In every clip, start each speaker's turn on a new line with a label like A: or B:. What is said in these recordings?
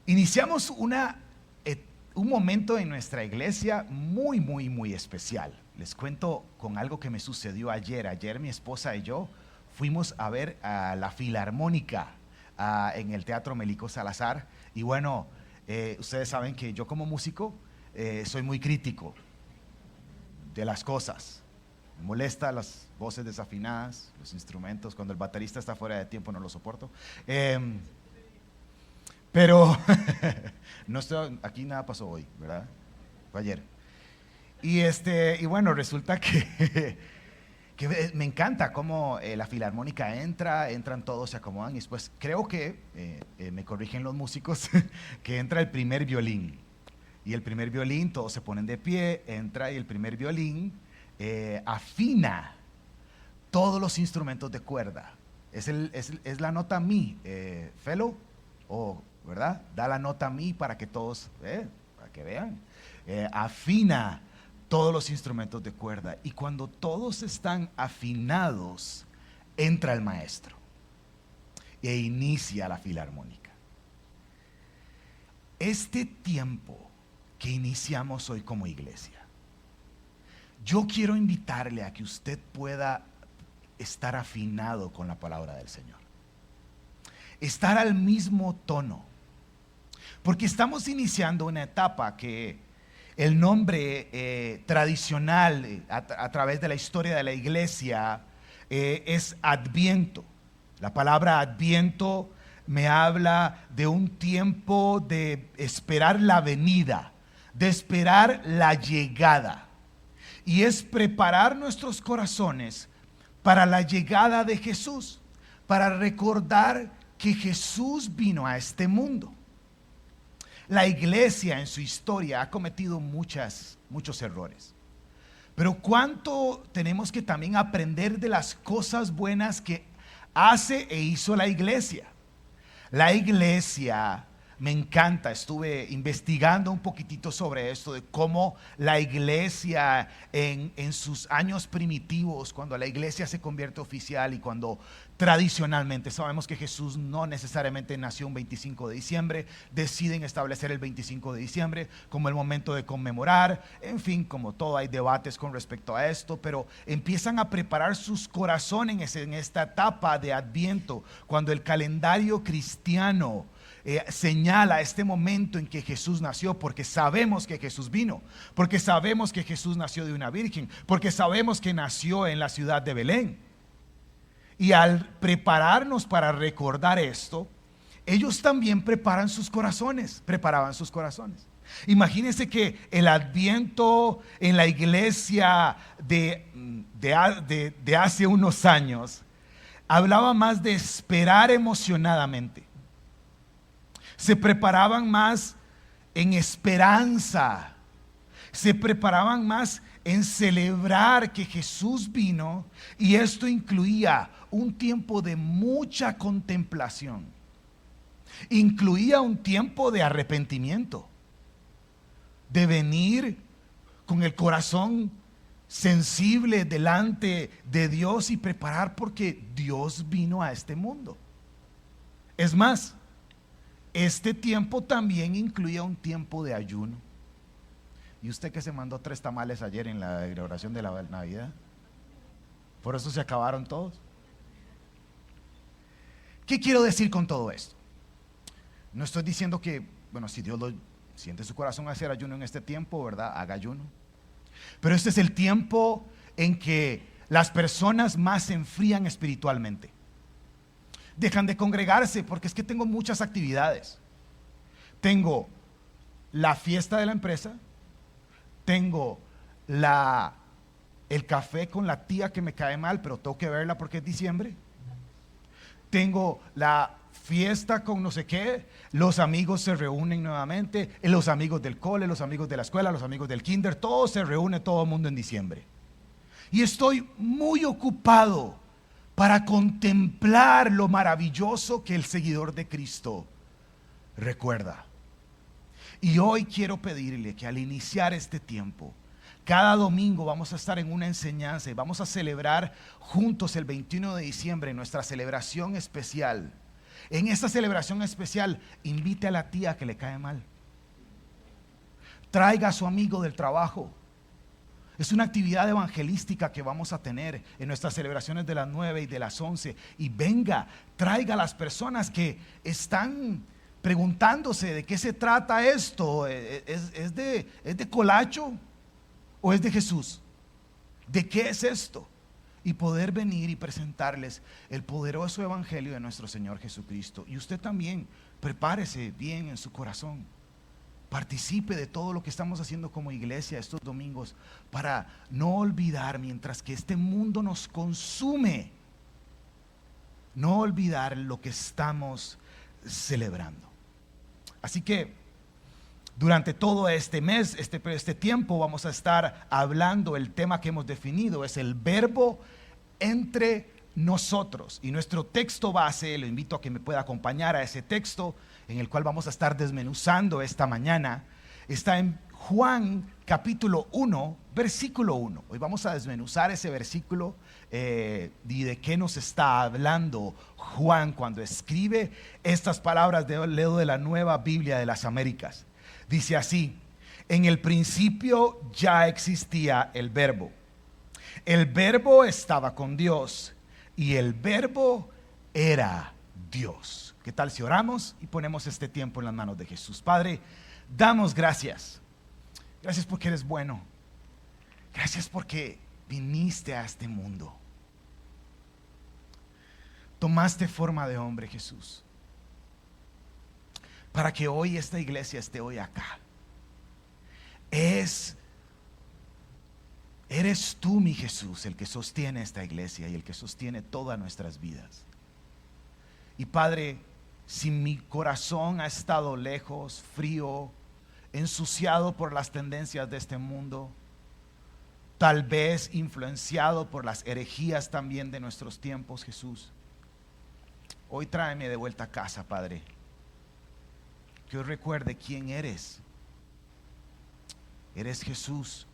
A: Iniciamos un momento en nuestra iglesia muy especial. Les cuento con algo que me sucedió ayer. Ayer mi esposa y yo fuimos a ver a la Filarmónica en el Teatro Melico Salazar. Y bueno, ustedes saben que yo como músico soy muy crítico de las cosas. Me molesta las voces desafinadas, los instrumentos. Cuando el baterista está fuera de tiempo no lo soporto. Pero no estoy, aquí nada pasó hoy, ¿verdad? Fue ayer. Y bueno, resulta que me encanta cómo la Filarmónica entran todos, se acomodan y después creo que, me corrigen los músicos, que entra el primer violín. Y el primer violín, todos se ponen de pie, entra y el primer violín afina todos los instrumentos de cuerda. Es la nota mi, fellow, ¿verdad? Da la nota mi para que todos, para que vean. Afina todos los instrumentos de cuerda. Y cuando todos están afinados, entra el maestro e inicia la Filarmónica. Este tiempo que iniciamos hoy como iglesia, yo quiero invitarle a que usted pueda estar afinado con la palabra del Señor. Estar al mismo tono. Porque estamos iniciando una etapa que el nombre tradicional a través de la historia de la iglesia es Adviento. La palabra Adviento me habla de un tiempo de esperar la venida, de esperar la llegada. Y es preparar nuestros corazones para la llegada de Jesús, para recordar que Jesús vino a este mundo. La iglesia en su historia ha cometido muchos errores. Pero cuánto tenemos que también aprender de las cosas buenas que hace e hizo la iglesia. La iglesia, me encanta, estuve investigando un poquitito sobre esto, de cómo la iglesia en sus años primitivos, cuando la iglesia se convierte oficial y cuando tradicionalmente sabemos que Jesús no necesariamente nació un 25 de diciembre, deciden establecer el 25 de diciembre como el momento de conmemorar. En fin, como todo hay debates con respecto a esto, pero empiezan a preparar sus corazones en esta etapa de Adviento, cuando el calendario cristiano señala este momento en que Jesús nació, porque sabemos que Jesús vino, porque sabemos que Jesús nació de una virgen, porque sabemos que nació en la ciudad de Belén. Y al prepararnos para recordar esto, ellos también preparaban sus corazones. Imagínense que el Adviento en la iglesia de hace unos años hablaba más de esperar emocionadamente. Se preparaban más en esperanza, se preparaban más en celebrar que Jesús vino, y esto incluía un tiempo de mucha contemplación, incluía un tiempo de arrepentimiento, de venir con el corazón sensible delante de Dios y preparar, porque Dios vino a este mundo. Es más, este tiempo también incluía un tiempo de ayuno. ¿Y usted que se mandó 3 tamales ayer en la inauguración de la Navidad? Por eso se acabaron todos. ¿Qué quiero decir con todo esto? No estoy diciendo que, bueno, si Dios lo siente su corazón hacer ayuno en este tiempo, ¿verdad? Haga ayuno. Pero este es el tiempo en que las personas más se enfrían espiritualmente. Dejan de congregarse porque es que tengo muchas actividades. Tengo la fiesta de la empresa, tengo el café con la tía que me cae mal, pero tengo que verla porque es diciembre. Tengo la fiesta con no sé qué, los amigos se reúnen nuevamente, los amigos del cole, los amigos de la escuela, los amigos del kinder, todo se reúne, todo el mundo en diciembre. Y estoy muy ocupado para contemplar lo maravilloso que el seguidor de Cristo recuerda. Y hoy quiero pedirle que al iniciar este tiempo, cada domingo vamos a estar en una enseñanza y vamos a celebrar juntos el 21 de diciembre, nuestra celebración especial. En esta celebración especial, invite a la tía que le cae mal. Traiga a su amigo del trabajo. Es una actividad evangelística que vamos a tener en nuestras celebraciones de las 9 y de las 11. Y venga, traiga a las personas que están preguntándose de qué se trata esto. ¿Es de colacho o es de Jesús? ¿De qué es esto? Y poder venir y presentarles el poderoso evangelio de nuestro Señor Jesucristo. Y usted también, prepárese bien en su corazón. Participe de todo lo que estamos haciendo como iglesia estos domingos, para no olvidar, mientras que este mundo nos consume, no olvidar lo que estamos celebrando. Así que durante todo este mes, este tiempo, vamos a estar hablando. El tema que hemos definido es el verbo entre nosotros. Y nuestro texto base, lo invito a que me pueda acompañar a ese texto en el cual vamos a estar desmenuzando esta mañana. Está en Juan capítulo 1, versículo 1. Hoy vamos a desmenuzar ese versículo y de qué nos está hablando Juan cuando escribe estas palabras. Leo de la Nueva Biblia de las Américas. Dice así: en el principio ya existía el verbo. El verbo estaba con Dios y el verbo era Dios. ¿Qué tal si oramos y ponemos este tiempo en las manos de Jesús? Padre, damos gracias. Gracias porque eres bueno. Gracias porque viniste a este mundo. Tomaste forma de hombre, Jesús, para que hoy esta iglesia esté hoy acá. Eres tú, mi Jesús, el que sostiene esta iglesia y el que sostiene todas nuestras vidas. Y Padre, si mi corazón ha estado lejos, frío, ensuciado por las tendencias de este mundo, tal vez influenciado por las herejías también de nuestros tiempos, Jesús, hoy tráeme de vuelta a casa, Padre. Que hoy recuerde quién eres. Eres Jesús.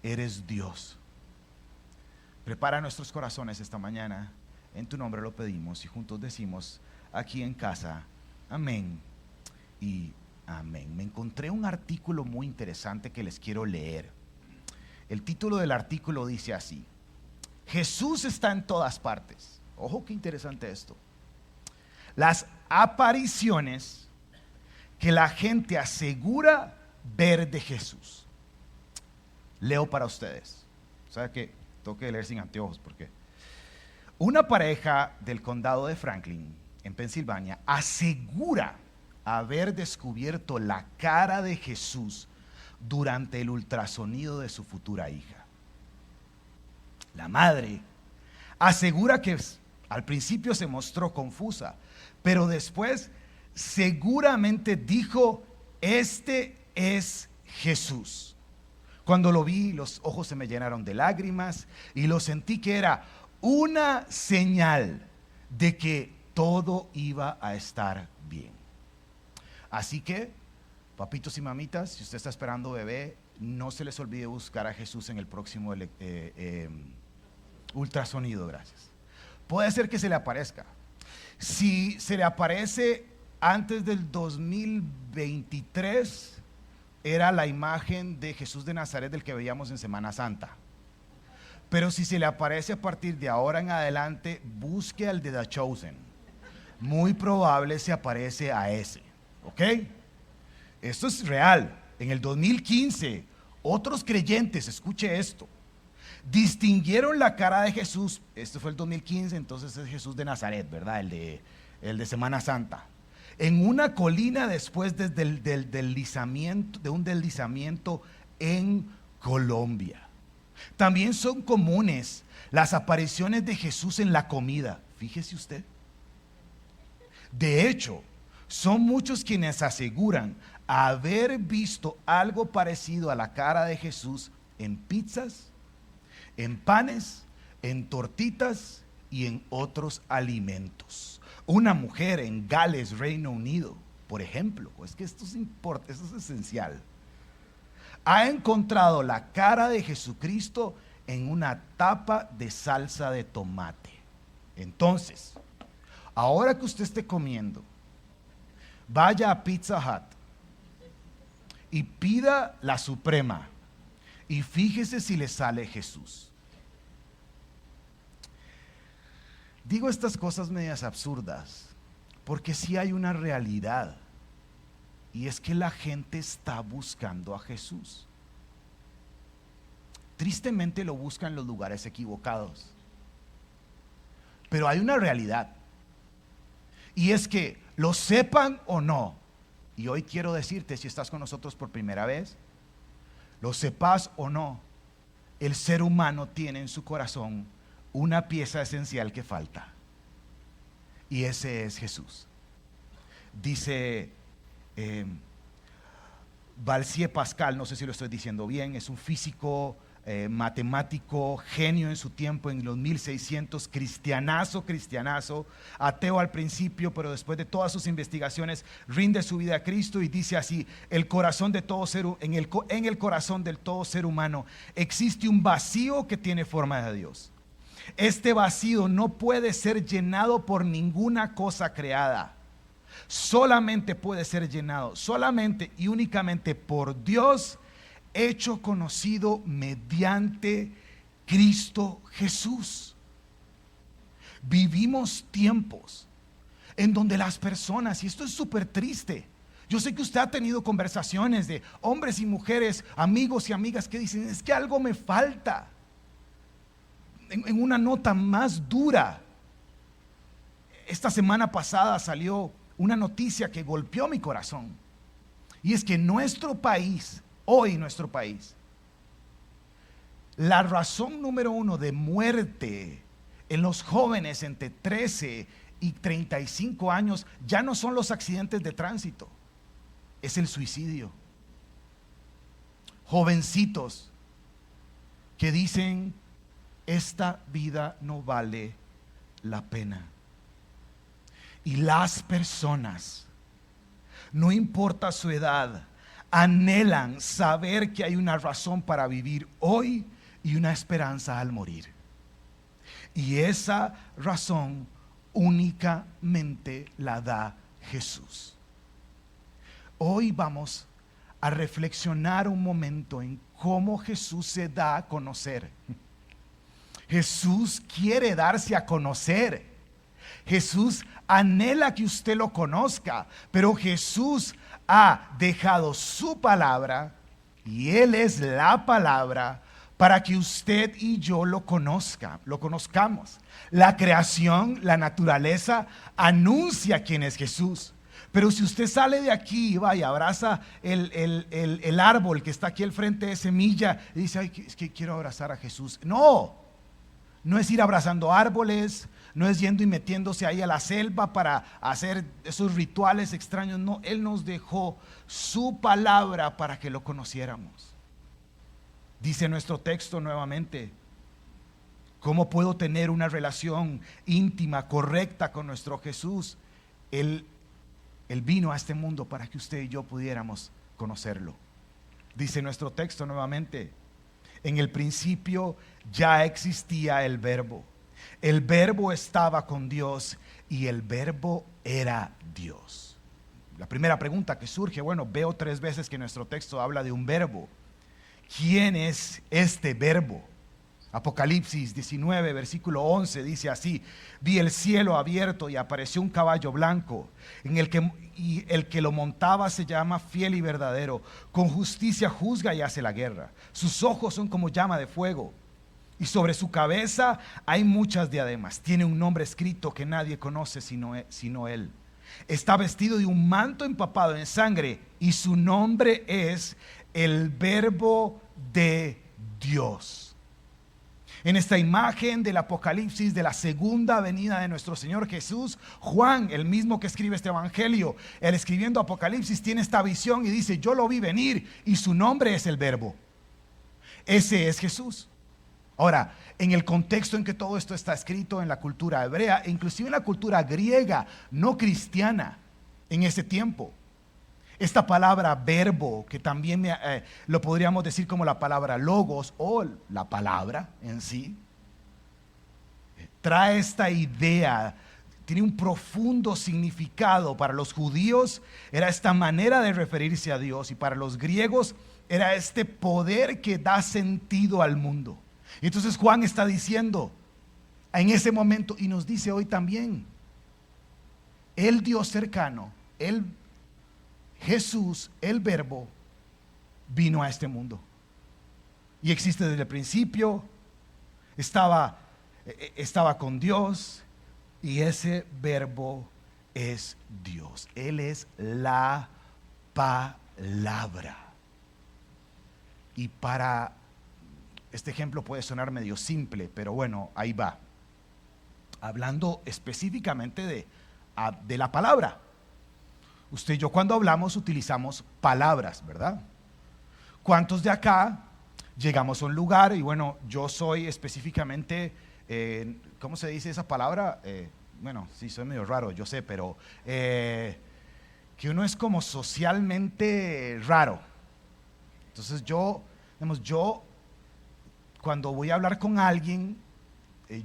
A: Eres Dios. Prepara nuestros corazones esta mañana. En tu nombre lo pedimos y juntos decimos aquí en casa, amén y amén. Me encontré un artículo muy interesante que les quiero leer. El título del artículo dice así: Jesús está en todas partes. Ojo, qué interesante esto. Las apariciones que la gente asegura ver de Jesús. Leo para ustedes. ¿Sabe qué? Tengo que leer sin anteojos porque una pareja del condado de Franklin, en Pensilvania, asegura haber descubierto la cara de Jesús durante el ultrasonido de su futura hija. La madre asegura que al principio se mostró confusa, pero después seguramente dijo: este es Jesús. Cuando lo vi, los ojos se me llenaron de lágrimas y lo sentí que era una señal de que todo iba a estar bien. Así que, papitos y mamitas, si usted está esperando bebé, no se les olvide buscar a Jesús en el próximo ultrasonido. Gracias. Puede ser que se le aparezca. Si se le aparece antes del 2023, era la imagen de Jesús de Nazaret del que veíamos en Semana Santa. Pero si se le aparece a partir de ahora en adelante, busque al de The Chosen. Muy probable se aparece a ese. ¿Ok? Esto es real. En el 2015, otros creyentes, escuche esto, distinguieron la cara de Jesús. Este fue el 2015, entonces es Jesús de Nazaret, ¿verdad? El de Semana Santa. En una colina después de un deslizamiento en Colombia. También son comunes las apariciones de Jesús en la comida. Fíjese usted. De hecho, son muchos quienes aseguran haber visto algo parecido a la cara de Jesús en pizzas, en panes, en tortitas y en otros alimentos. Una mujer en Gales, Reino Unido, por ejemplo, es que esto es esencial, ha encontrado la cara de Jesucristo en una tapa de salsa de tomate. Entonces, ahora que usted esté comiendo, vaya a Pizza Hut y pida la suprema y fíjese si le sale Jesús. Digo estas cosas medias absurdas porque sí hay una realidad, y es que la gente está buscando a Jesús. Tristemente lo busca en los lugares equivocados. Pero hay una realidad, y es que lo sepan o no, y hoy quiero decirte, si estás con nosotros por primera vez, lo sepas o no, el ser humano tiene en su corazón una pieza esencial que falta, y ese es Jesús. Dice Valéry Pascal, no sé si lo estoy diciendo bien, es un físico, matemático, genio en su tiempo, en los 1600, cristianazo, ateo al principio, pero después de todas sus investigaciones rinde su vida a Cristo y dice así: en el corazón de todo ser humano existe un vacío que tiene forma de Dios. Este vacío no puede ser llenado por ninguna cosa creada. Solamente puede ser llenado, solamente y únicamente por Dios, hecho conocido mediante Cristo Jesús. Vivimos tiempos en donde las personas, y esto es súper triste, yo sé que usted ha tenido conversaciones de hombres y mujeres, amigos y amigas que dicen: es que algo me falta. En una nota más dura, esta semana pasada salió una noticia que golpeó mi corazón, y es que nuestro país, la razón número 1 de muerte en los jóvenes entre 13 y 35 años ya no son los accidentes de tránsito, es el suicidio. Jovencitos que dicen: esta vida no vale la pena. Y las personas, no importa su edad, anhelan saber que hay una razón para vivir hoy y una esperanza al morir. Y esa razón únicamente la da Jesús. Hoy vamos a reflexionar un momento en cómo Jesús se da a conocer. Jesús quiere darse a conocer. Jesús anhela que usted lo conozca, pero Jesús ha dejado su palabra, y Él es la palabra, para que usted y yo lo conozcamos. La creación, la naturaleza anuncia quién es Jesús. Pero si usted sale de aquí y va y abraza el árbol que está aquí al frente de semilla y dice: ay, es que quiero abrazar a Jesús. No es ir abrazando árboles, no es yendo y metiéndose ahí a la selva para hacer esos rituales extraños. No, Él nos dejó su palabra para que lo conociéramos. Dice nuestro texto nuevamente: ¿cómo puedo tener una relación íntima, correcta con nuestro Jesús? Él vino a este mundo para que usted y yo pudiéramos conocerlo. Dice nuestro texto nuevamente: en el principio ya existía el Verbo. El Verbo estaba con Dios y el Verbo era Dios. La primera pregunta que surge, veo 3 veces que nuestro texto habla de un verbo. ¿Quién es este verbo? Apocalipsis 19, versículo 11 dice así: vi el cielo abierto y apareció un caballo blanco, y el que lo montaba se llama Fiel y Verdadero. Con justicia juzga y hace la guerra. Sus ojos son como llama de fuego, y sobre su cabeza hay muchas diademas. Tiene un nombre escrito que nadie conoce sino él. Está vestido de un manto empapado en sangre, y su nombre es el Verbo de Dios. En esta imagen del Apocalipsis, de la segunda venida de nuestro Señor Jesús, Juan, el mismo que escribe este evangelio, él escribiendo Apocalipsis, tiene esta visión y dice: yo lo vi venir, y su nombre es el Verbo. Ese es Jesús. Ahora, en el contexto en que todo esto está escrito, en la cultura hebrea e inclusive en la cultura griega no cristiana en ese tiempo, esta palabra verbo, que también lo podríamos decir como la palabra logos o la palabra en sí, trae esta idea, tiene un profundo significado. Para los judíos era esta manera de referirse a Dios, y para los griegos era este poder que da sentido al mundo. Y entonces Juan está diciendo en ese momento, y nos dice hoy también, el Dios cercano, Jesús, el Verbo, vino a este mundo y existe desde el principio. Estaba con Dios, y ese Verbo es Dios. Él es la palabra. Y para este ejemplo puede sonar medio simple, pero bueno, ahí va. Hablando específicamente de la palabra. Usted y yo, cuando hablamos, utilizamos palabras, ¿verdad? ¿Cuántos de acá llegamos a un lugar? Y bueno, yo soy específicamente, ¿cómo se dice esa palabra? Bueno, sí, soy medio raro, yo sé, pero que uno es como socialmente raro. Entonces yo cuando voy a hablar con alguien, es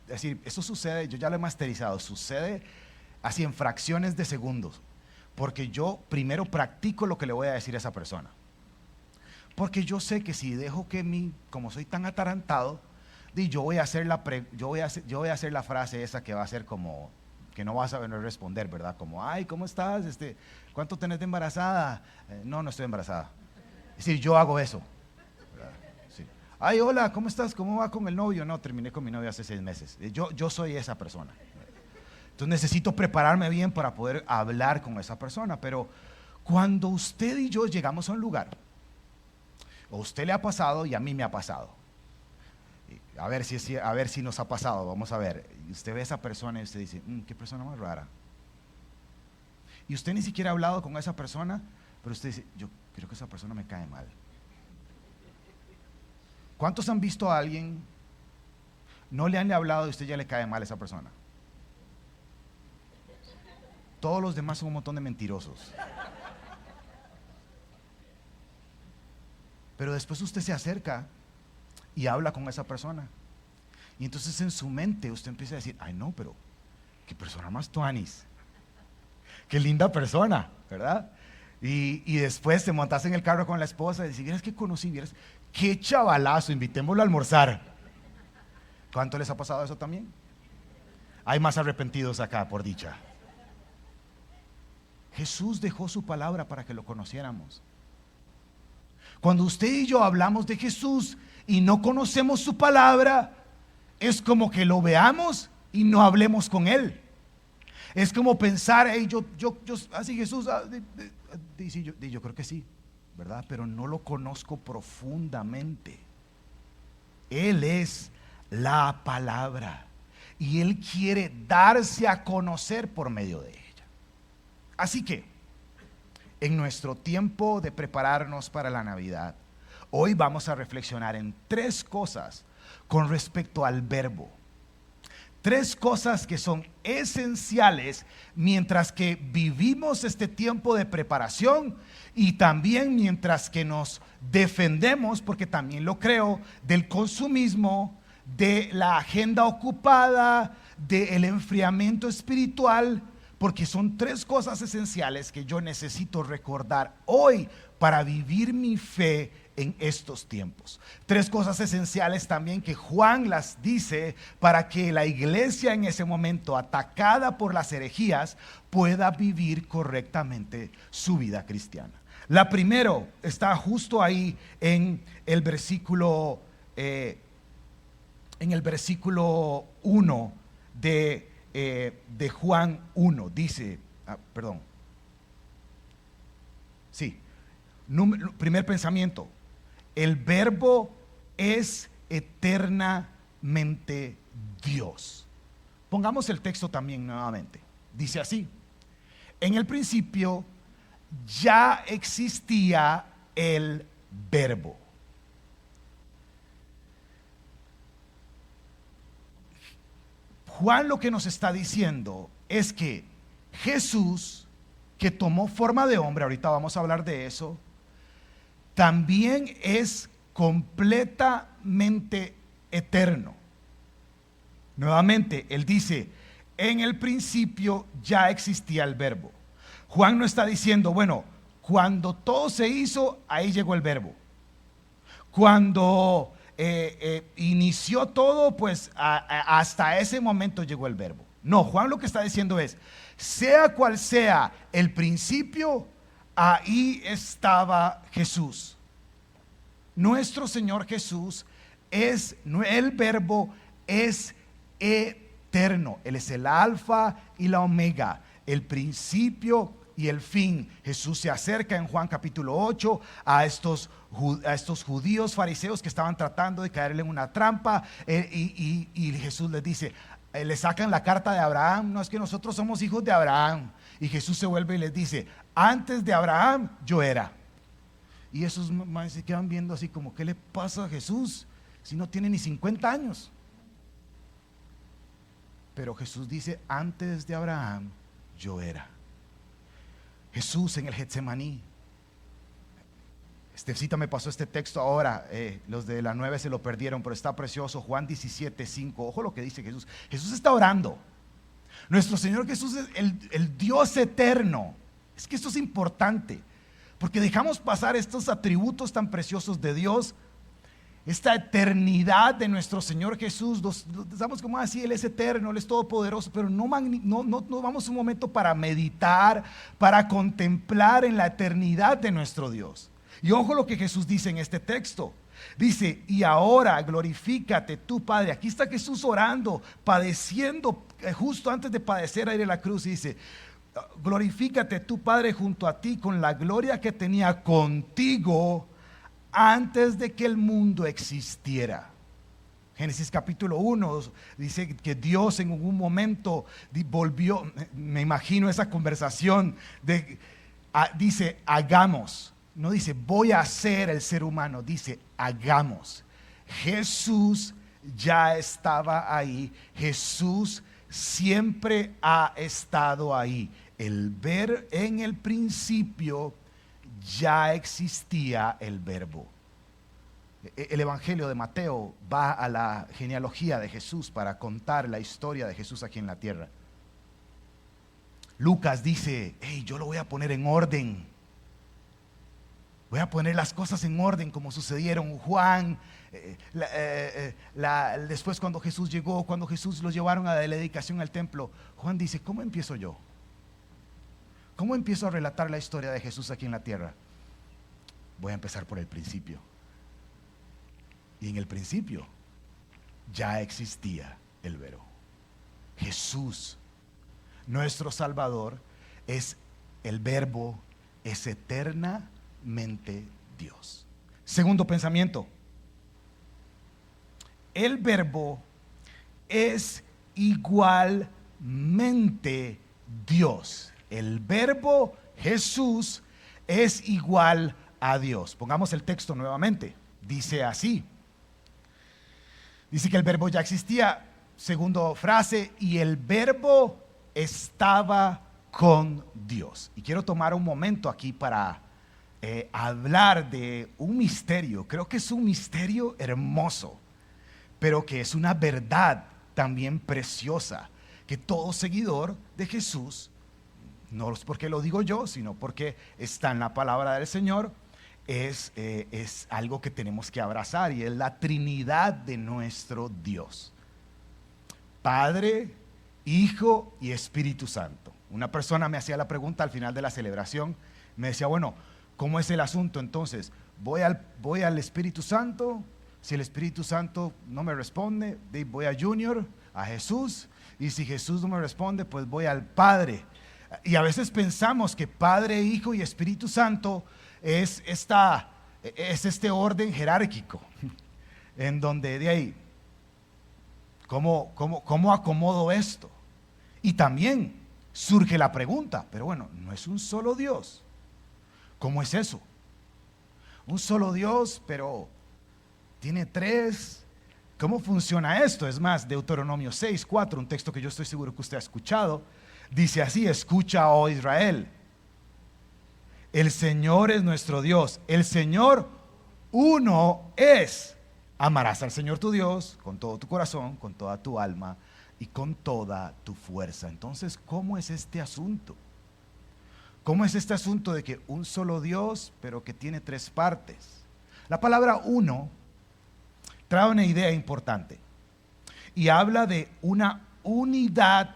A: decir, eso sucede, yo ya lo he masterizado, sucede así en fracciones de segundos, porque yo primero practico lo que le voy a decir a esa persona. Porque yo sé que si dejo que como soy tan atarantado, yo voy a hacer la frase esa que va a ser como que no vas a venir a responder, ¿verdad? Como, ay, ¿cómo estás? ¿Cuánto tenés de embarazada? No estoy embarazada. Es decir, yo hago eso. Sí. Ay, hola, ¿cómo estás? ¿Cómo va con el novio? No, terminé con mi novio hace 6 meses. Yo soy esa persona. Entonces necesito prepararme bien para poder hablar con esa persona. Pero cuando usted y yo llegamos a un lugar, o a usted le ha pasado y a mí me ha pasado, a ver si nos ha pasado, vamos a ver. Usted ve a esa persona y usted dice, qué persona más rara. Y usted ni siquiera ha hablado con esa persona, pero usted dice, yo creo que esa persona me cae mal. ¿Cuántos han visto a alguien, no le han hablado y usted ya le cae mal a esa persona? Todos los demás son un montón de mentirosos. Pero después usted se acerca y habla con esa persona. Y entonces en su mente usted empieza a decir, ay no, pero qué persona más tuanis. Qué linda persona, ¿verdad? Y después te montas en el carro con la esposa y dices, vieras que conocí, vieras, qué chavalazo, invitémoslo a almorzar. ¿Cuánto les ha pasado eso también? Hay más arrepentidos acá, por dicha. Jesús dejó su palabra para que lo conociéramos. Cuando usted y yo hablamos de Jesús y no conocemos su palabra, es como que lo veamos y no hablemos con Él. Es como pensar, hey, yo así Jesús, yo creo que sí, ¿verdad? Pero no lo conozco profundamente. Él es la palabra y Él quiere darse a conocer por medio de ella. Así que, en nuestro tiempo de prepararnos para la Navidad, hoy vamos a reflexionar en 3 cosas con respecto al Verbo. 3 cosas que son esenciales mientras que vivimos este tiempo de preparación y también mientras que nos defendemos, porque también lo creo, del consumismo, de la agenda ocupada, del enfriamiento espiritual. Porque son 3 cosas esenciales que yo necesito recordar hoy para vivir mi fe en estos tiempos. 3 cosas esenciales también que Juan las dice para que la iglesia en ese momento, atacada por las herejías, pueda vivir correctamente su vida cristiana. La primero está justo ahí en el versículo 1 de Juan 1, dice, primer pensamiento, el Verbo es eternamente Dios. Pongamos el texto también nuevamente. Dice así: en el principio ya existía el Verbo. Juan lo que nos está diciendo es que Jesús, que tomó forma de hombre, ahorita vamos a hablar de eso, también es completamente eterno. Nuevamente, él dice, en el principio ya existía el verbo. Juan no está diciendo, bueno, cuando todo se hizo, ahí llegó el verbo. Cuando inició todo, pues hasta ese momento llegó el verbo. No, Juan lo que está diciendo es, sea cual sea el principio, ahí estaba Jesús. Nuestro Señor Jesús el verbo es eterno. Él es el alfa y la omega, el principio y el fin. Jesús se acerca en Juan capítulo 8 a estos judíos fariseos que estaban tratando de caerle en una trampa, y Jesús les dice, le sacan la carta de Abraham, no es que nosotros somos hijos de Abraham, y Jesús se vuelve y les dice, antes de Abraham yo era. Y esos más se quedan viendo así como, ¿qué le pasa a Jesús si no tiene ni 50 años? Pero Jesús dice, antes de Abraham yo era. Jesús en el Getsemaní. Cita me pasó este texto ahora, los de la 9 se lo perdieron, pero está precioso. Juan 17:5, ojo lo que dice Jesús. Jesús está orando. Nuestro Señor Jesús es el Dios eterno. Es que esto es importante, porque dejamos pasar estos atributos tan preciosos de Dios, esta eternidad de nuestro Señor Jesús. Nos damos como así, Él es eterno, Él es todopoderoso, pero no vamos un momento para meditar, para contemplar en la eternidad de nuestro Dios. Y ojo lo que Jesús dice en este texto. Dice, y ahora glorifícate tú, Padre. Aquí está Jesús orando, padeciendo, justo antes de padecer ahí en la cruz, y dice, glorifícate tú, Padre, junto a ti con la gloria que tenía contigo antes de que el mundo existiera. Génesis capítulo 1 dice que Dios en un momento volvió, me imagino esa conversación, dice hagamos, no dice voy a hacer el ser humano, dice hagamos. Jesús ya estaba ahí, Jesús siempre ha estado ahí. El ver en el principio ya existía el verbo. El Evangelio de Mateo va a la genealogía de Jesús para contar la historia de Jesús aquí en la tierra. Lucas dice, hey, yo lo voy a poner en orden. Voy a poner las cosas en orden como sucedieron. Juan, después cuando Jesús llegó, cuando Jesús los llevaron a la dedicación al templo, Juan dice, ¿cómo empiezo yo? ¿Cómo empiezo a relatar la historia de Jesús aquí en la tierra? Voy a empezar por el principio. Y en el principio ya existía el verbo. Jesús, nuestro Salvador, es el verbo, es eternamente Dios. Segundo pensamiento, el verbo es igualmente Dios. El verbo Jesús es igual a Dios. Pongamos el texto nuevamente. Dice así. Dice que el verbo ya existía. Segunda frase, y el verbo estaba con Dios. Y quiero tomar un momento aquí para hablar de un misterio. Creo que es un misterio hermoso, pero que es una verdad también preciosa, que todo seguidor de Jesús, no es porque lo digo yo, sino porque está en la palabra del Señor, es algo que tenemos que abrazar, y es la Trinidad de nuestro Dios: Padre, Hijo y Espíritu Santo. Una persona me hacía la pregunta al final de la celebración, me decía, bueno, ¿cómo es el asunto entonces? Voy al Espíritu Santo, si el Espíritu Santo no me responde, voy a Junior, a Jesús, y si Jesús no me responde, pues voy al Padre. Y a veces pensamos que Padre, Hijo y Espíritu Santo es este orden jerárquico, en donde de ahí, ¿cómo acomodo esto? Y también surge la pregunta, pero bueno, ¿no es un solo Dios? ¿Cómo es eso? Un solo Dios, pero tiene tres. ¿Cómo funciona esto? Es más, Deuteronomio 6:4, un texto que yo estoy seguro que usted ha escuchado, dice así: escucha, oh Israel, el Señor es nuestro Dios, el Señor uno es. Amarás al Señor tu Dios con todo tu corazón, con toda tu alma y con toda tu fuerza. Entonces, ¿cómo es este asunto? ¿Cómo es este asunto de que un solo Dios, pero que tiene tres partes? La palabra uno trae una idea importante y habla de una unidad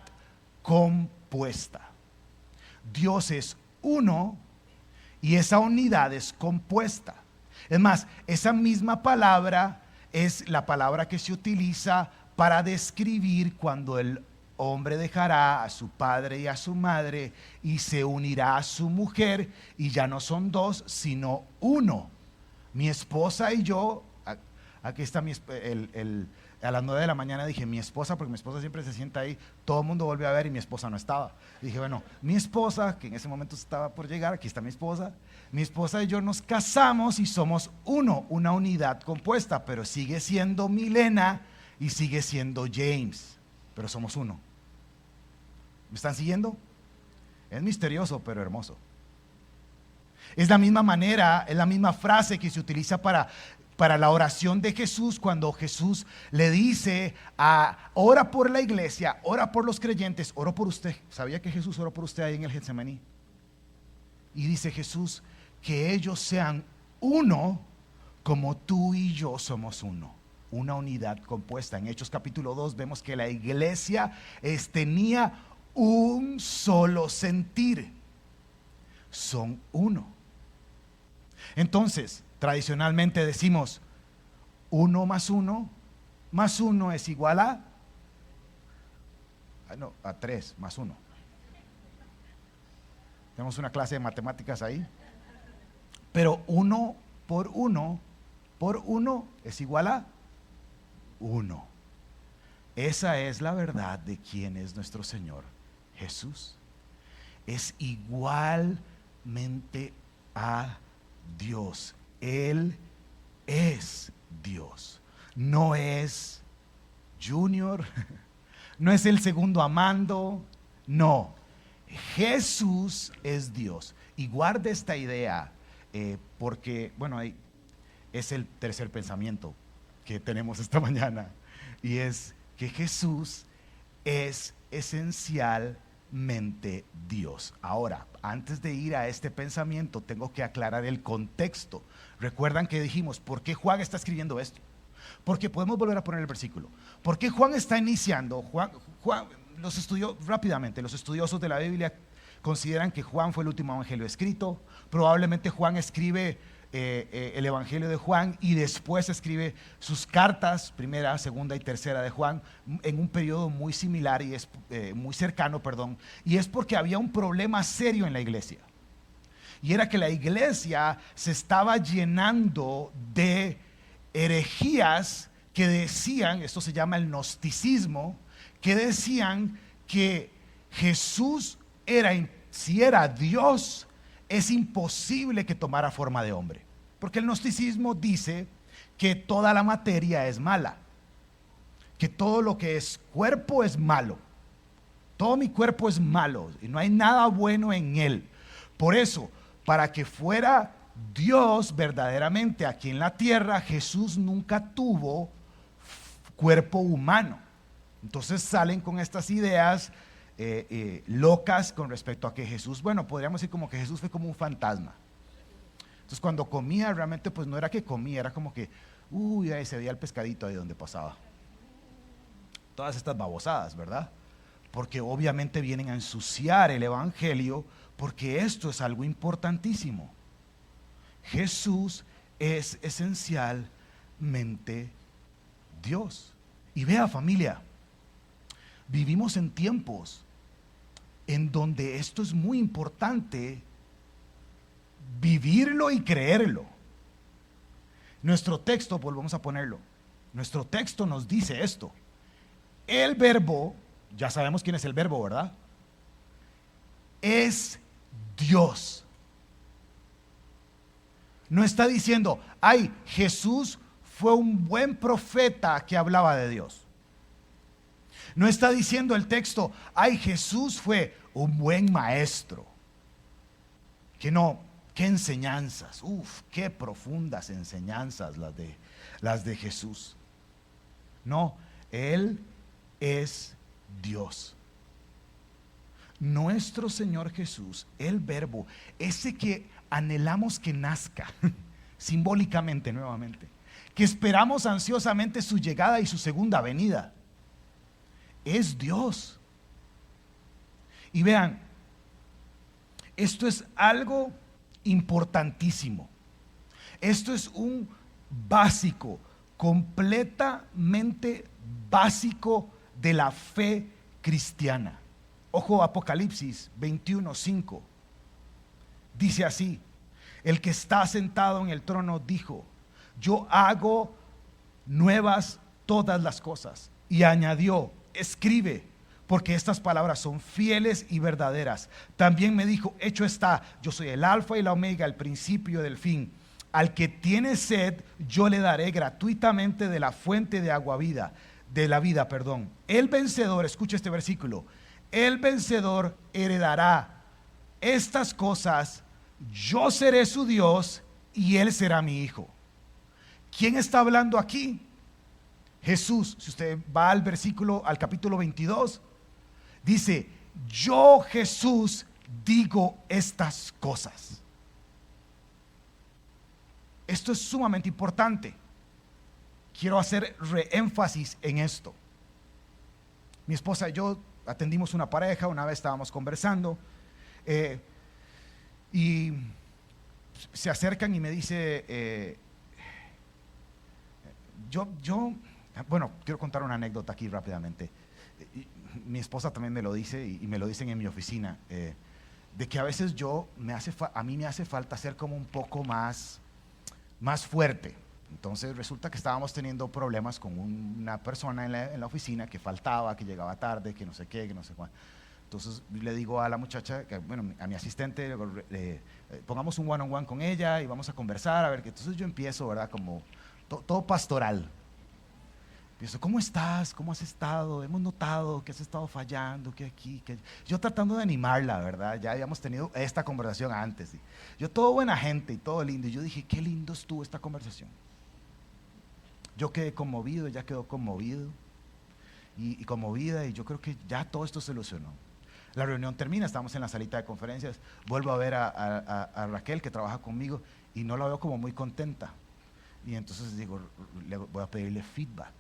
A: compuesta. Dios es uno y esa unidad es compuesta. Es más, esa misma palabra es la palabra que se utiliza para describir cuando el hombre dejará a su padre y a su madre y se unirá a su mujer, y ya no son dos, sino uno. Mi esposa y yo, aquí está a las 9 de la mañana dije mi esposa, porque mi esposa siempre se sienta ahí, todo el mundo volvió a ver y mi esposa no estaba. Dije, bueno, mi esposa, que en ese momento estaba por llegar, aquí está mi esposa y yo nos casamos y somos uno, una unidad compuesta, pero sigue siendo Milena y sigue siendo James, pero somos uno. ¿Me están siguiendo? Es misterioso, pero hermoso. Es la misma manera, es la misma frase que se utiliza para la oración de Jesús, cuando Jesús le dice, ora por la iglesia, ora por los creyentes, oro por usted. ¿Sabía que Jesús oró por usted ahí en el Getsemaní? Y dice Jesús, que ellos sean uno como tú y yo somos uno. Una unidad compuesta. En Hechos capítulo 2 vemos que la iglesia tenía un solo sentir. Son uno. Entonces, tradicionalmente decimos, 1 más 1 es igual a 3 más 1. Tenemos una clase de matemáticas ahí. Pero 1 por 1 es igual a 1. Esa es la verdad de quién es nuestro Señor Jesús. Es igualmente a Dios. Él es Dios. No es Junior, no es el segundo Amando, no. Jesús es Dios. Y guarde esta idea, porque, bueno, es el tercer pensamiento que tenemos esta mañana. Y es que Jesús es esencialmente Dios. Ahora, antes de ir a este pensamiento, tengo que aclarar el contexto. Recuerdan que dijimos, ¿por qué Juan está escribiendo esto? Porque podemos volver a poner el versículo. ¿Por qué Juan está iniciando? Juan los estudió rápidamente. Los estudiosos de la Biblia consideran que Juan fue el último evangelio escrito. Probablemente Juan escribe el evangelio de Juan y después escribe sus cartas, primera, segunda y tercera de Juan, en un periodo muy similar y es muy cercano, y es porque había un problema serio en la iglesia. Y era que la iglesia se estaba llenando de herejías que decían, esto se llama el gnosticismo, que decían que Jesús si era Dios, es imposible que tomara forma de hombre. Porque el gnosticismo dice que toda la materia es mala, que todo lo que es cuerpo es malo. Todo mi cuerpo es malo y no hay nada bueno en él. Por eso, para que fuera Dios verdaderamente aquí en la tierra, Jesús nunca tuvo cuerpo humano. Entonces salen con estas ideas locas con respecto a que Jesús, bueno, podríamos decir como que Jesús fue como un fantasma. Entonces cuando comía realmente pues no era que comía, era como que, ahí se veía el pescadito ahí donde pasaba. Todas estas babosadas, ¿verdad? Porque obviamente vienen a ensuciar el evangelio, porque esto es algo importantísimo. Jesús es esencialmente Dios. Y vea, familia, vivimos en tiempos en donde esto es muy importante, vivirlo y creerlo. Nuestro texto, volvamos a ponerlo, nuestro texto nos dice esto. El verbo, ya sabemos quién es el verbo, ¿verdad? Es Dios. No está diciendo, Jesús fue un buen profeta que hablaba de Dios. No está diciendo el texto, Jesús fue un buen maestro. Qué enseñanzas, qué profundas enseñanzas las de Jesús. No, Él es Dios. Nuestro Señor Jesús, el Verbo, ese que anhelamos que nazca, simbólicamente nuevamente, que esperamos ansiosamente su llegada y su segunda venida, es Dios. Y vean, esto es algo importantísimo. Esto es un básico, completamente básico de la fe cristiana. Ojo, Apocalipsis 21:5. Dice así: el que está sentado en el trono dijo: yo hago nuevas todas las cosas. Y añadió: escribe, porque estas palabras son fieles y verdaderas. También me dijo: hecho está, yo soy el alfa y la omega, el principio del fin. Al que tiene sed, yo le daré gratuitamente de la fuente de agua vida, de la vida, perdón. El vencedor, escucha este versículo, el vencedor heredará estas cosas, yo seré su Dios y él será mi hijo. ¿Quién está hablando aquí? Jesús. Si usted va al capítulo 22, dice: yo, Jesús, digo estas cosas. Esto es sumamente importante. Quiero hacer énfasis en esto. Mi esposa y yo atendimos una pareja, una vez estábamos conversando y se acercan y me dice, bueno, quiero contar una anécdota aquí rápidamente. Mi esposa también me lo dice y me lo dicen en mi oficina, de que a veces a mí me hace falta ser como un poco más fuerte. Entonces resulta que estábamos teniendo problemas con una persona en la oficina que faltaba, que llegaba tarde, que no sé qué, que no sé cuál. Entonces le digo a la muchacha, a mi asistente, pongamos un one-on-one con ella y vamos a conversar, a ver. Entonces yo empiezo, ¿verdad? Como todo pastoral. Empiezo: ¿cómo estás? ¿Cómo has estado? Hemos notado que has estado fallando, que aquí, que... Yo tratando de animarla, ¿verdad? Ya habíamos tenido esta conversación antes. Yo todo buena gente y todo lindo. Y yo dije: qué lindo estuvo esta conversación. Yo quedé conmovido, ella quedó conmovido y conmovida, y yo creo que ya todo esto se solucionó. La reunión termina, estamos en la salita de conferencias, vuelvo a ver a Raquel, que trabaja conmigo, y no la veo como muy contenta. Y entonces digo, le voy a pedirle feedback.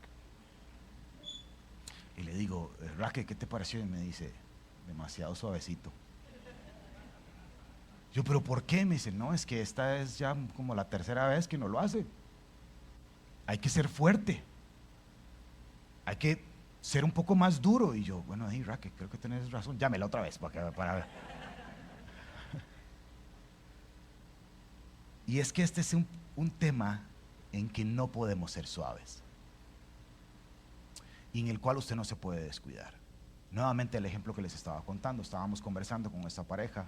A: Y le digo: Raquel, ¿qué te pareció? Y me dice: demasiado suavecito. Yo: ¿pero por qué? Me dice: no, es que esta es ya como la tercera vez que no lo hace. Hay que ser fuerte, hay que ser un poco más duro. Y yo: bueno, Raquel, creo que tenés razón, llámela otra vez para ver. Y es que este es un tema en que no podemos ser suaves y en el cual usted no se puede descuidar. Nuevamente el ejemplo que les estaba contando, estábamos conversando con esta pareja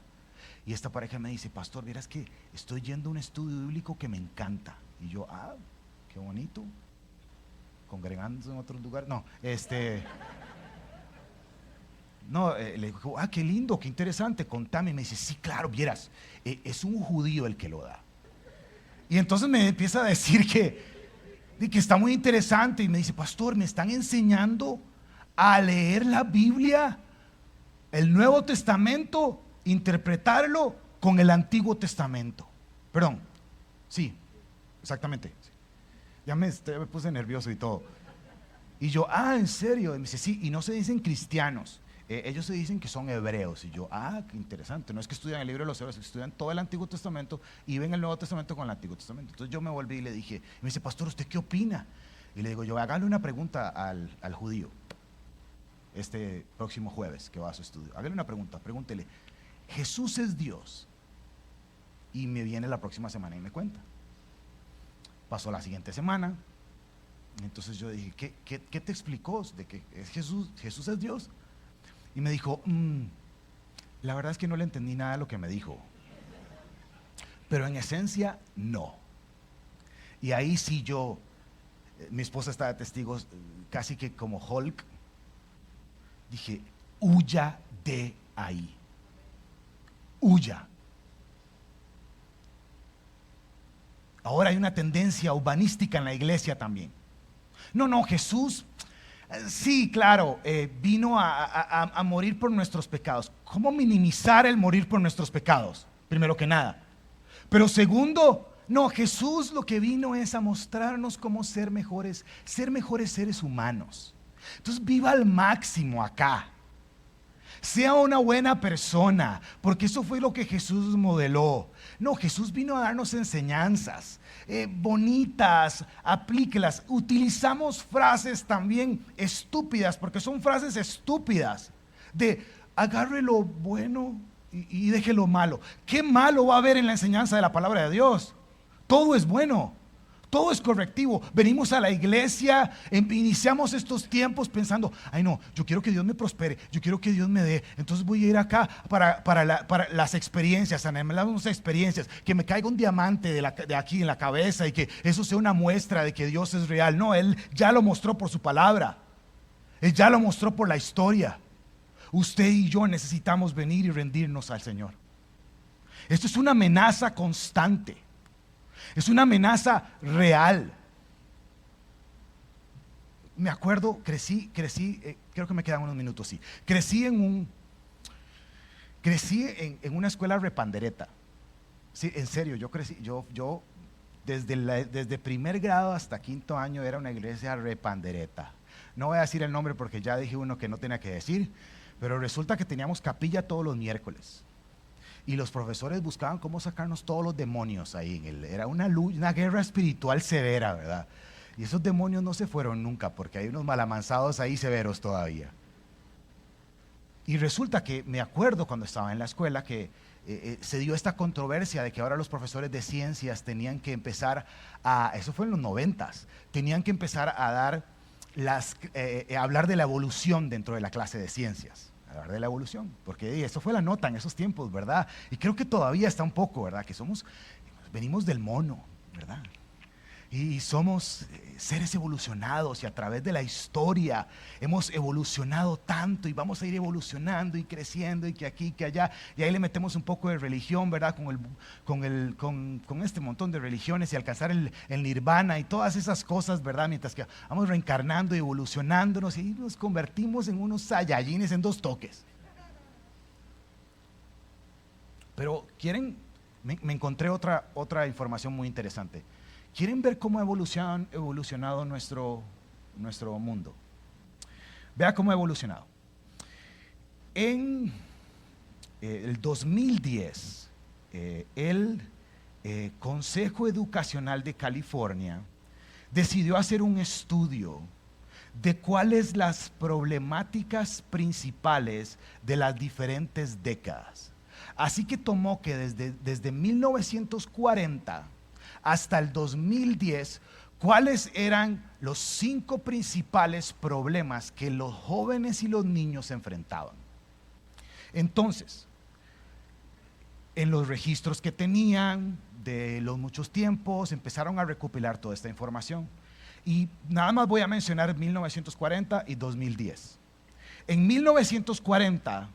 A: y esta pareja me dice: pastor, vieras que estoy yendo a un estudio bíblico que me encanta. Y yo: qué bonito, congregándose en otros lugares. Le dijo: qué lindo, qué interesante, contame. Y me dice: sí, claro, vieras, es un judío el que lo da. Y entonces me empieza a decir que está muy interesante, y me dice: pastor, me están enseñando a leer la Biblia, el Nuevo Testamento, interpretarlo con el Antiguo Testamento. Perdón, sí, exactamente. Ya me puse nervioso y todo. Y yo: ¿en serio? Y me dice: sí, y no se dicen cristianos, ellos se dicen que son hebreos. Y yo: qué interesante. No es que estudian el libro de los hebreos, estudian todo el Antiguo Testamento y ven el Nuevo Testamento con el Antiguo Testamento. Entonces yo me volví y le dije, y me dice: pastor, ¿usted qué opina? Y le digo yo: hágale una pregunta al judío este próximo jueves que va a su estudio. Hágale una pregunta, pregúntele: ¿Jesús es Dios? Y me viene la próxima semana y me cuenta. Pasó la siguiente semana. Entonces yo dije: ¿qué te explicó de que Jesús es Dios? Y me dijo: la verdad es que no le entendí nada de lo que me dijo, pero en esencia no. Y ahí sí mi esposa está de testigos, casi que como Hulk, dije: huya de ahí, huya. Ahora hay una tendencia urbanística en la iglesia también. No, Jesús, Sí, claro, vino a morir por nuestros pecados. ¿Cómo minimizar el morir por nuestros pecados? Primero que nada. Pero segundo, no, Jesús lo que vino es a mostrarnos cómo ser mejores seres humanos. Entonces viva al máximo acá. Sea una buena persona, porque eso fue lo que Jesús modeló. No, Jesús vino a darnos enseñanzas bonitas, aplíquelas. Utilizamos frases también estúpidas, porque son frases estúpidas, de agarre lo bueno y deje lo malo. ¿Qué malo va a haber en la enseñanza de la palabra de Dios? Todo es bueno. Todo es correctivo. Venimos a la iglesia, iniciamos estos tiempos pensando, ay no, yo quiero que Dios me prospere, yo quiero que Dios me dé. Entonces voy a ir acá para las experiencias, anhelamos experiencias, que me caiga un diamante de aquí en la cabeza y que eso sea una muestra de que Dios es real. No, Él ya lo mostró por su palabra. Él ya lo mostró por la historia. Usted y yo necesitamos venir y rendirnos al Señor. Esto es una amenaza constante. Es una amenaza real. Me acuerdo, crecí, creo que me quedan unos minutos, sí. Crecí en una escuela repandereta. Sí, en serio, yo crecí, yo desde primer grado hasta quinto año era una iglesia repandereta. No voy a decir el nombre porque ya dije uno que no tenía que decir, pero resulta que teníamos capilla todos los miércoles. Y los profesores buscaban cómo sacarnos todos los demonios ahí. Era una guerra espiritual severa, ¿verdad? Y esos demonios no se fueron nunca, porque hay unos malamanzados ahí severos todavía. Y resulta que me acuerdo cuando estaba en la escuela que se dio esta controversia de que ahora los profesores de ciencias tenían que empezar eso fue en los 90s, tenían que empezar a dar hablar de la evolución dentro de la clase de ciencias. Hablar de la evolución, porque eso fue la nota en esos tiempos, ¿verdad? Y creo que todavía está un poco, ¿verdad? Que venimos del mono, ¿verdad? Y somos seres evolucionados y a través de la historia hemos evolucionado tanto y vamos a ir evolucionando y creciendo y que aquí, que allá, y ahí le metemos un poco de religión, ¿verdad? Con este montón de religiones y alcanzar el nirvana y todas esas cosas, ¿verdad? Mientras que vamos reencarnando y evolucionándonos y nos convertimos en unos saiyajines en 2 toques. Pero me encontré otra información muy interesante. ¿Quieren ver cómo ha evolucionado nuestro mundo? Vea cómo ha evolucionado. En el 2010, el Consejo Educacional de California decidió hacer un estudio de cuáles las problemáticas principales de las diferentes décadas. Así que tomó que desde 1940 hasta el 2010, ¿cuáles eran los 5 principales problemas que los jóvenes y los niños enfrentaban? Entonces, en los registros que tenían de los muchos tiempos, empezaron a recopilar toda esta información. Y nada más voy a mencionar 1940 y 2010. En 1940,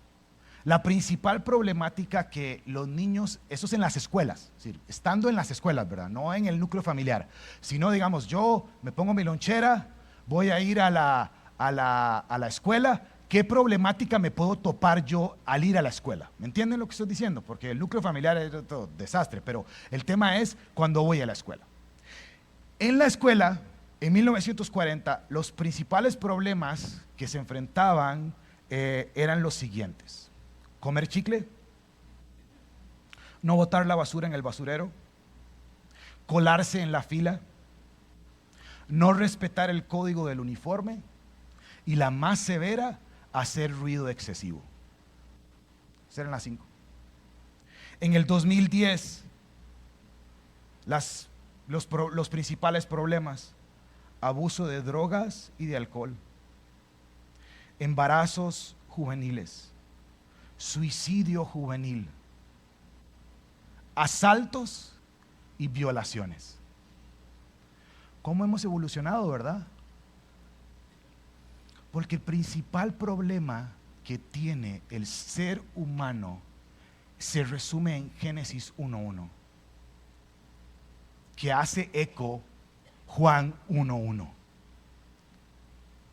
A: la principal problemática que los niños, eso es en las escuelas, es decir, estando en las escuelas, ¿verdad? No en el núcleo familiar, sino digamos, yo me pongo mi lonchera, voy a ir a la escuela, ¿qué problemática me puedo topar yo al ir a la escuela? ¿Me entienden lo que estoy diciendo? Porque el núcleo familiar es todo desastre, pero el tema es cuando voy a la escuela. En la escuela, en 1940, los principales problemas que se enfrentaban eran los siguientes. Comer chicle, no botar la basura en el basurero, colarse en la fila, no respetar el código del uniforme y la más severa, hacer ruido excesivo. Esas eran las 5. En el 2010, los principales problemas: abuso de drogas y de alcohol, embarazos juveniles, suicidio juvenil, asaltos y violaciones. ¿Cómo hemos evolucionado, verdad? Porque el principal problema que tiene el ser humano se resume en Génesis 1:1, que hace eco Juan 1:1.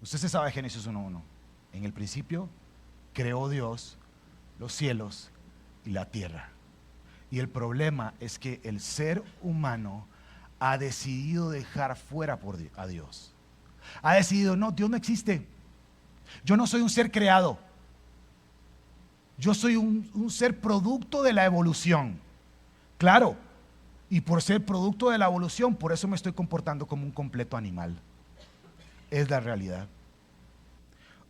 A: Usted se sabe Génesis 1:1. En el principio creó Dios los cielos y la tierra. Y el problema es que el ser humano ha decidido dejar fuera a Dios. Ha decidido, no, Dios no existe. Yo no soy un ser creado. Yo soy un ser producto de la evolución. Claro, y por ser producto de la evolución, por eso me estoy comportando como un completo animal. Es la realidad.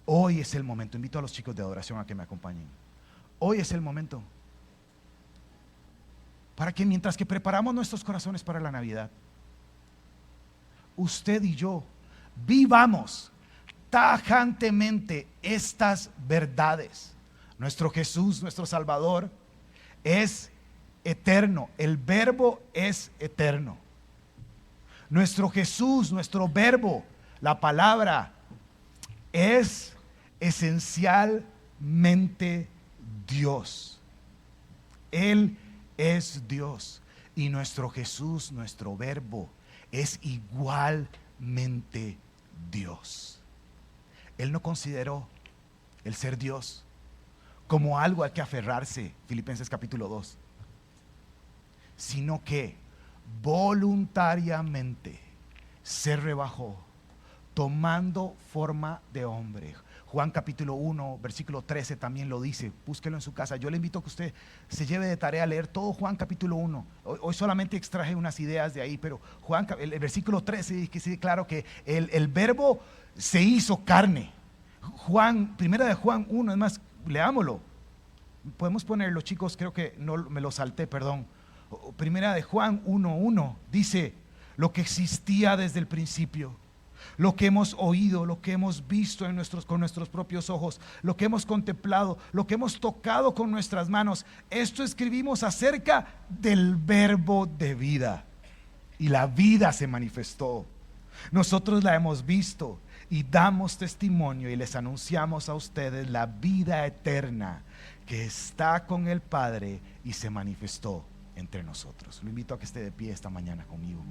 A: Hoy es el momento. Invito a los chicos de adoración a que me acompañen. Hoy es el momento para que mientras que preparamos nuestros corazones para la Navidad, usted y yo vivamos tajantemente estas verdades. Nuestro Jesús, nuestro Salvador, es eterno. El Verbo es eterno. Nuestro Jesús, nuestro Verbo, la palabra, es esencialmente Dios. Él es Dios. Y nuestro Jesús, nuestro Verbo, es igualmente Dios. Él no consideró el ser Dios como algo al que aferrarse, Filipenses capítulo 2, sino que voluntariamente se rebajó, tomando forma de hombre. Juan capítulo 1, versículo 13 también lo dice. Búsquelo en su casa. Yo le invito a que usted se lleve de tarea a leer todo Juan capítulo 1. Hoy solamente extraje unas ideas de ahí, pero Juan, el versículo 13 dice que sí, claro que el Verbo se hizo carne. Primera de Juan 1, es más, leámoslo. Podemos ponerlo, chicos, creo que no me lo salté, perdón. Primera de Juan 1:1 dice: lo que existía desde el principio, lo que hemos oído, lo que hemos visto con nuestros propios ojos, lo que hemos contemplado, lo que hemos tocado con nuestras manos, esto escribimos acerca del Verbo de vida. Y la vida se manifestó. Nosotros la hemos visto y damos testimonio y les anunciamos a ustedes la vida eterna que está con el Padre y se manifestó entre nosotros. Lo invito a que esté de pie esta mañana conmigo.